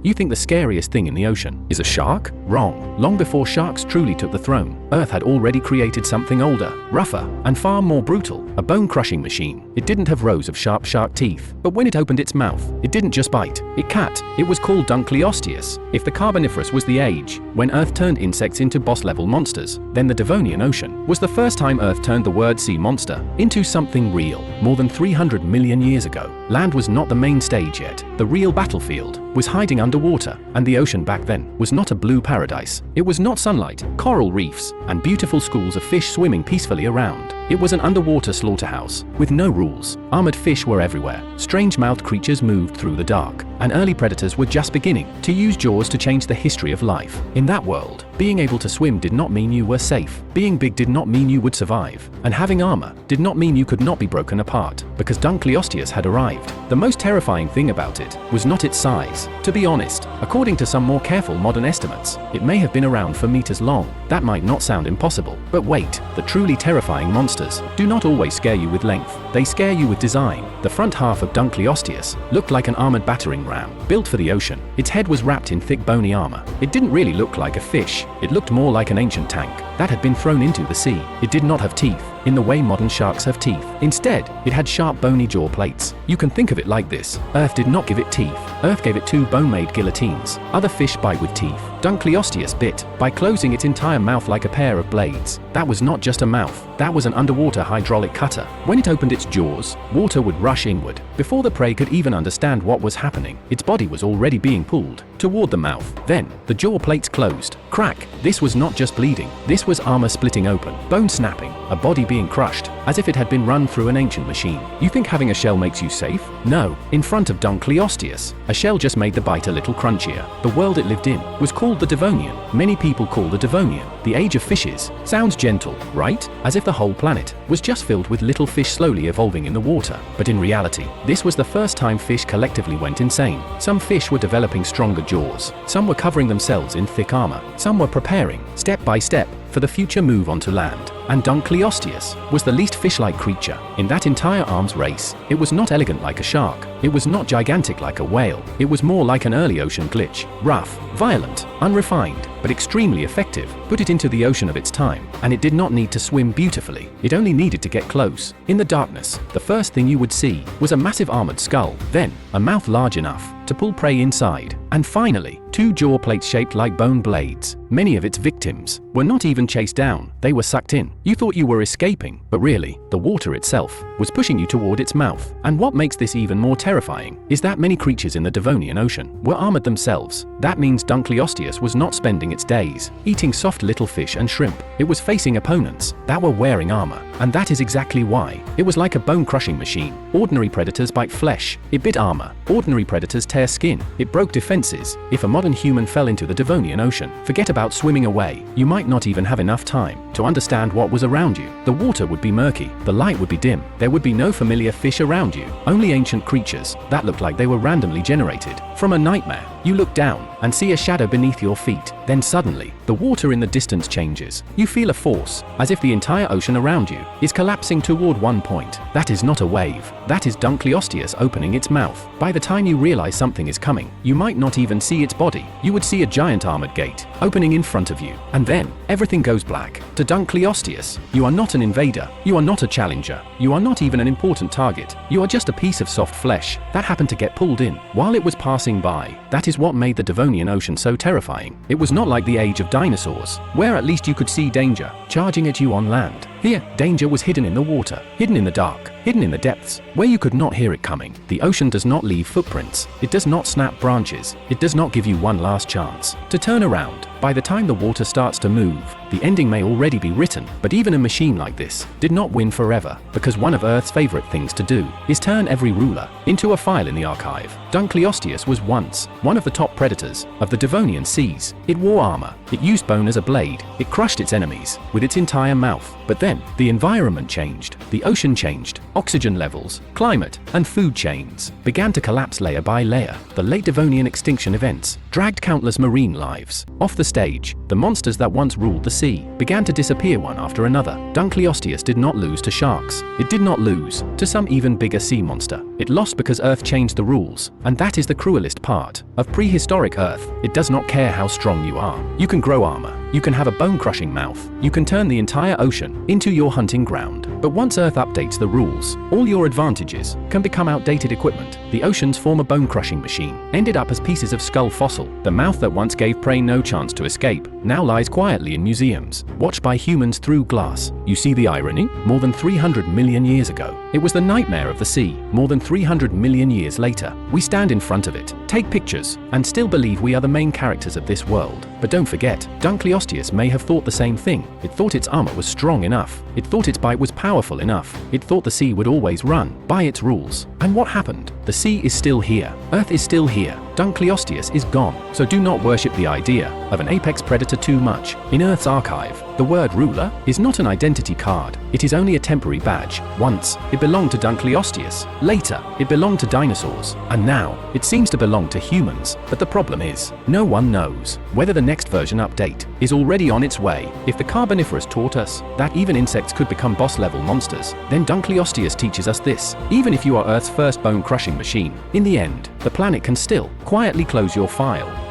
You think the scariest thing in the ocean is a shark? Wrong. Long before sharks truly took the throne, Earth had already created something older, rougher, and far more brutal, a bone-crushing machine. It didn't have rows of sharp shark teeth, but when it opened its mouth, it didn't just bite, it cut. It was called Dunkleosteus. If the Carboniferous was the age when Earth turned insects into boss-level monsters, then the Devonian Ocean was the first time Earth turned the word sea monster into something real. More than 300 million years ago, land was not the main stage yet. The real battlefield was hiding underwater, and the ocean back then was not a blue paradise. It was not sunlight, coral reefs, and beautiful schools of fish swimming peacefully around. It was an underwater slaughterhouse, with no rules. Armored fish were everywhere, strange-mouthed creatures moved through the dark, and early predators were just beginning to use jaws to change the history of life. In that world, being able to swim did not mean you were safe. Being big did not mean you would survive. And having armor did not mean you could not be broken apart, because Dunkleosteus had arrived. The most terrifying thing about it was not its size. To be honest, according to some more careful modern estimates, it may have been around 4 meters long. That might not sound impossible. But wait, the truly terrifying monsters do not always scare you with length. They scare you with design. The front half of Dunkleosteus looked like an armored battering ram, built for the ocean. Its head was wrapped in thick bony armor. It didn't really look like a fish. It looked more like an ancient tank that had been thrown into the sea. It did not have teeth, in the way modern sharks have teeth. Instead, it had sharp bony jaw plates. You can think of it like this. Earth did not give it teeth. Earth gave it 2 bone-made guillotines. Other fish bite with teeth. Dunkleosteus bit by closing its entire mouth like a pair of blades. That was not just a mouth. That was an underwater hydraulic cutter. When it opened its jaws, water would rush inward. Before the prey could even understand what was happening, its body was already being pulled toward the mouth. Then, the jaw plates closed. Crack! This was not just bleeding. This was armor splitting open, bone snapping, a body being crushed, as if it had been run through an ancient machine. You think having a shell makes you safe? No. In front of Dunkleosteus, a shell just made the bite a little crunchier. The world it lived in was called the Devonian. Many people call the Devonian the age of fishes. Sounds gentle, right? As if the whole planet was just filled with little fish slowly evolving in the water. But in reality, this was the first time fish collectively went insane. Some fish were developing stronger jaws. Some were covering themselves in thick armor. Some were preparing, step by step, for the future move onto land. And Dunkleosteus was the least fish-like creature in that entire arms race. It was not elegant like a shark. It was not gigantic like a whale. It was more like an early ocean glitch. Rough, violent, unrefined, but extremely effective. Put it into the ocean of its time, and it did not need to swim beautifully. It only needed to get close. In the darkness, the first thing you would see was a massive armored skull, then a mouth large enough to pull prey inside, and finally, 2 jaw plates shaped like bone blades. Many of its victims were not even chased down, they were sucked in. You thought you were escaping, but really, the water itself was pushing you toward its mouth. And what makes this even more terrifying is that many creatures in the Devonian Ocean were armored themselves. That means Dunkleosteus was not spending its days eating soft little fish and shrimp. It was facing opponents that were wearing armor, and that is exactly why. It was like a bone-crushing machine. Ordinary predators bite flesh. It bit armor. Ordinary predators tear skin. It broke defenses. If a modern human fell into the Devonian Ocean, forget about swimming away. You might not even have enough time to understand what was around you. The water would be murky. The light would be dim. There would be no familiar fish around you. Only ancient creatures that looked like they were randomly generated from a nightmare. You look down and see a shadow beneath your feet. Then suddenly, the water in the distance changes. You feel a force, as if the entire ocean around you is collapsing toward one point. That is not a wave. That is Dunkleosteus opening its mouth. By the time you realize something is coming, you might not even see its body. You would see a giant armored gate opening in front of you. And then, everything goes black. To Dunkleosteus, you are not an invader. You are not a challenger. You are not even an important target. You are just a piece of soft flesh that happened to get pulled in while it was passing by. That is what made the Devonian Ocean so terrifying. It was not like the age of dinosaurs, where at least you could see danger charging at you on land. Here, danger was hidden in the water, hidden in the dark, hidden in the depths, where you could not hear it coming. The ocean does not leave footprints. It does not snap branches. It does not give you one last chance to turn around. By the time the water starts to move, the ending may already be written. But even a machine like this did not win forever, because one of Earth's favorite things to do is turn every ruler into a file in the archive. Dunkleosteus was once one of the top predators of the Devonian seas. It wore armor. It used bone as a blade. It crushed its enemies with its entire mouth. But then Then, the environment changed, the ocean changed, oxygen levels, climate, and food chains began to collapse layer by layer. The late Devonian extinction events dragged countless marine lives off the stage. The monsters that once ruled the sea began to disappear one after another. Dunkleosteus did not lose to sharks. It did not lose to some even bigger sea monster. It lost because Earth changed the rules, and that is the cruelest part of prehistoric Earth. It does not care how strong you are. You can grow armor. You can have a bone-crushing mouth. You can turn the entire ocean into your hunting ground. But once Earth updates the rules, all your advantages can become outdated equipment. The ocean's former bone-crushing machine ended up as pieces of skull fossil. The mouth that once gave prey no chance to escape now lies quietly in museums, watched by humans through glass. You see the irony? More than 300 million years ago, it was the nightmare of the sea. More than 300 million years later, we stand in front of it, take pictures, and still believe we are the main characters of this world. But don't forget, Dunkleosteus may have thought the same thing. It thought its armor was strong enough. It thought its bite was powerful enough. It thought the sea would always run by its rules. And what happened? The sea is still here. Earth is still here. Dunkleosteus is gone. So do not worship the idea of an apex predator too much. In Earth's archive, the word ruler is not an identity card. It is only a temporary badge. Once, it belonged to Dunkleosteus. Later, it belonged to dinosaurs. And now, it seems to belong to humans. But the problem is, no one knows whether the next version update is already on its way. If the Carboniferous taught us that even insects could become boss-level monsters, then Dunkleosteus teaches us this. Even if you are Earth's first bone-crushing machine, in the end, the planet can still quietly close your file.